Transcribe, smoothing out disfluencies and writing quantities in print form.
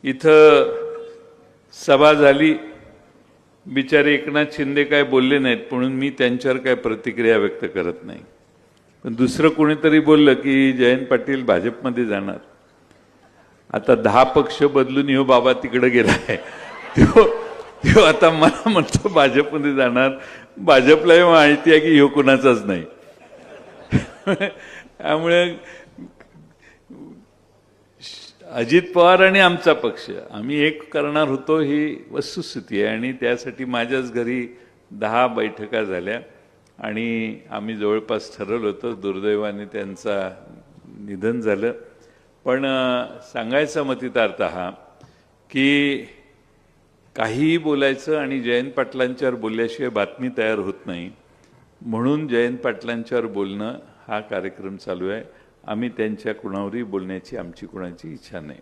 इथं सभा झाली, बिचारे एकनाथ शिंदे काय बोलले नाहीत म्हणून मी त्यांच्यावर काय प्रतिक्रिया व्यक्त करत नाही। पण दुसरं कोणीतरी बोललं की जयंत पाटील भाजपमध्ये जाणार। आता 10 पक्ष बदलून ह्यो बाबा तिकडे गेलाय, तो आता मला म्हणतो भाजपमध्ये जाणार। भाजपलाही माहिती आहे की ह्यो कुणाचाच नाही। त्यामुळे अजित पवार आणि आमचा पक्ष आम्ही एक करणार होतो ही वस्तुस्थिती आहे। आणि त्यासाठी माझ्याच घरी 10 बैठका झाल्या आणि आम्ही जवळपास ठरवलं होतं। दुर्दैवाने त्यांचा निधन झालं। पण सांगायचा मतितार्थ हा की काहीही बोलायचं आणि जयंत पाटलांच्यावर बोलल्याशिवाय बातमी तयार होत नाही, म्हणून जयंत पाटलांच्यावर बोलणं हा कार्यक्रम चालू आहे। आम्ही त्यांच्या कुणावरही बोलण्याची आमची कुणाची इच्छा नाही।